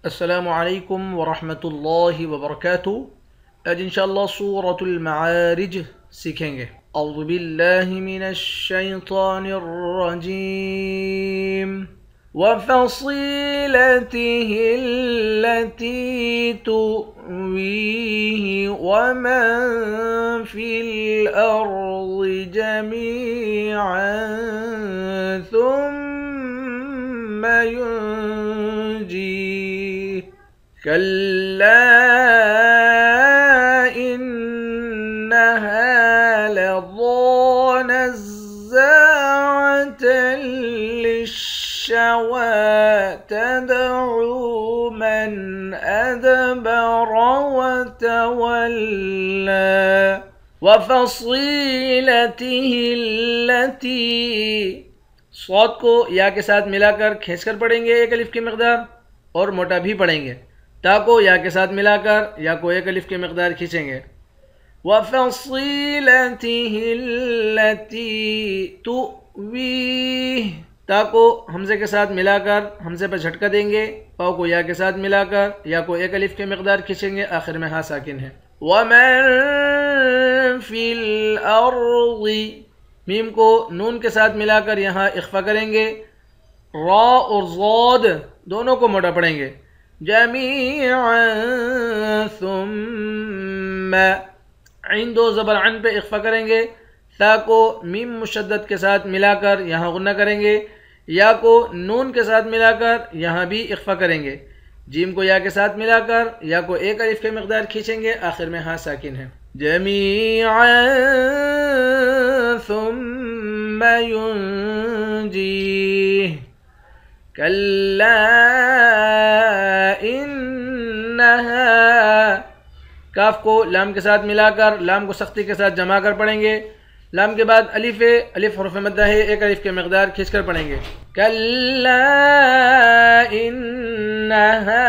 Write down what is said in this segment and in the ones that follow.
السلام علیکم ورحمۃ اللہ وبرکاتہ۔ آج انشاءاللہ سورۃ المعارج سیکھیں گے۔ اعوذ باللہ من الشیطان الرجیم وفصیلته التي تؤویہ ومن فی الارض جميعا ثم ينجیہ كلا إنها لظى نزاعة للشوى تدعو من أدبر وتولى وفصيلته التي صوت کو یا کے ساتھ ملا کر کھینچ کر پڑھیں گے ایک الف کی مقدار، اور موٹا بھی پڑھیں گے۔ تا کو یا کے ساتھ ملا کر یا کو ایک الف کی مقدار کھینچیں گے۔ وَفَصِيلَتِهِ الَّتِي تُؤْوِيهِ، تا کو حمزے کے ساتھ ملا کر حمزے پر جھٹکا دیں گے، پاؤ کو یا کے ساتھ ملا کر یا کو ایک الف کی مقدار کھینچیں گے، آخر میں ہاں ساکن ہے۔ وَمَن فِي الْأَرْضِ، میم کو نون کے ساتھ ملا کر یہاں اخفا کریں گے، را اور ضاد دونوں کو موٹا پڑھیں گے۔ جمیعا ثم، عین دو زبر عن پہ اخفا کریں گے، تا کو میم مشدد کے ساتھ ملا کر یہاں غنہ کریں گے، یا کو نون کے ساتھ ملا کر یہاں بھی اخفا کریں گے، جیم کو یا کے ساتھ ملا کر یا کو ایک الف کی مقدار کھینچیں گے، آخر میں ہاں ساکن ہے۔ جمیعا ثم ينجيه كلا إنها، کاف کو لام کے ساتھ ملا کر لام کو سختی کے ساتھ جمع کر پڑھیں گے، لام کے بعد الف ہے، الف حرف مدہ ہے، ایک الف کی مقدار کھینچ کر پڑھیں گے۔ كلا إنها،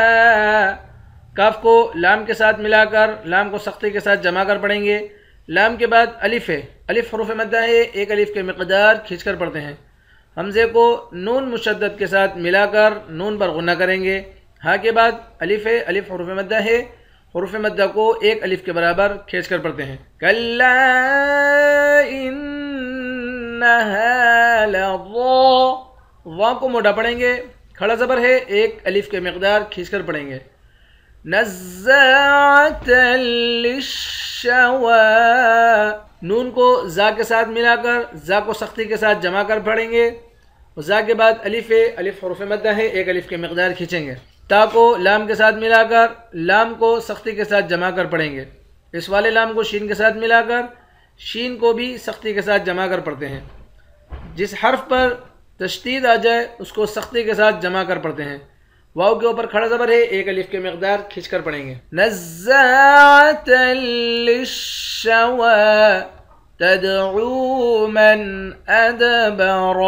کاف کو لام کے ساتھ ملا کر لام کو سختی کے ساتھ جمع کر پڑھیں گے، لام کے بعد الف ہے، الف حروف مدہ ہے، ایک الف کی مقدار کھینچ کر پڑھتے ہیں۔ حمزے کو نون مشدد کے ساتھ ملا کر نون پر غنہ کریں گے، ہاں کے بعد الف ہے، الف حروف مدہ ہے، حروف مدہ کو ایک الف کے برابر کھینچ کر پڑھتے ہیں۔ کلا انہا لظا، وا کو موٹا پڑھیں گے، کھڑا زبر ہے، ایک الف کے مقدار کھینچ کر پڑھیں گے۔ نزاعة للشوى، نون کو زا کے ساتھ ملا کر زا کو سختی کے ساتھ جمع کر پڑھیں گے، زا کے بعد الف ہے، الف حروف مدہ ہے، ایک الف کی مقدار کھینچیں گے۔ تا کو لام کے ساتھ ملا کر لام کو سختی کے ساتھ جمع کر پڑھیں گے، اس والے لام کو شین کے ساتھ ملا کر شین کو بھی سختی کے ساتھ جمع کر پڑھتے ہیں۔ جس حرف پر تشدید آ جائے اس کو سختی کے ساتھ جمع کر پڑھتے ہیں۔ واو کے اوپر کھڑا زبر ہے، ایک الف کی مقدار کھینچ کر پڑھیں گے۔ نزاعة للشوى تدعو من ادبر،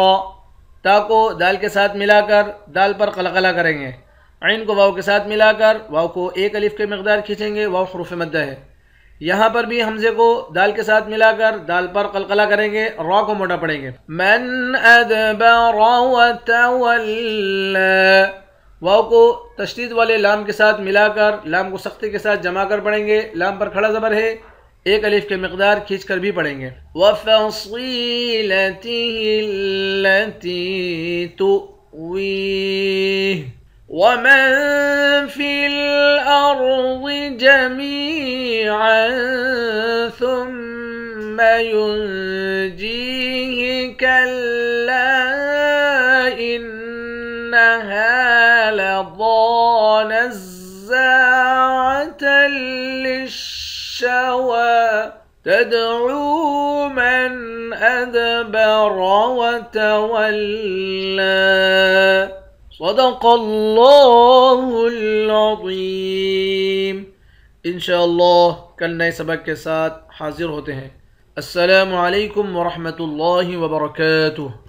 تا کو دال کے ساتھ ملا کر دال پر قلقلہ کریں گے، عین کو واو کے ساتھ ملا کر واو کو ایک الف کی مقدار کھینچیں گے، واو حروف مدہ ہے، یہاں پر بھی حمزے کو دال کے ساتھ ملا کر دال پر قلقلہ کریں گے، را کو موٹا پڑھیں گے۔ من ادبر وتولى، واو کو تشدید والے لام کے ساتھ ملا کر لام کو سختی کے ساتھ جمع کر پڑھیں گے، لام پر کھڑا زبر ہے، ایک الف کی مقدار کھینچ کر بھی پڑھیں گے۔ وَفَصِيلَتِهِ الَّتِي تُؤْوِيهِ وَمَن فِي الْأَرْضِ جَمِيعًا ثُمَّ يُنْجِيهِ كَلَّا إِنَّهَا لظى نزاعة للشوى تدعو من أدبر وتولى۔ صدق اللہ العظیم۔ انشاءاللہ کل نئے سبق کے ساتھ حاضر ہوتے ہیں۔ السلام علیکم ورحمۃ اللہ وبرکاتہ۔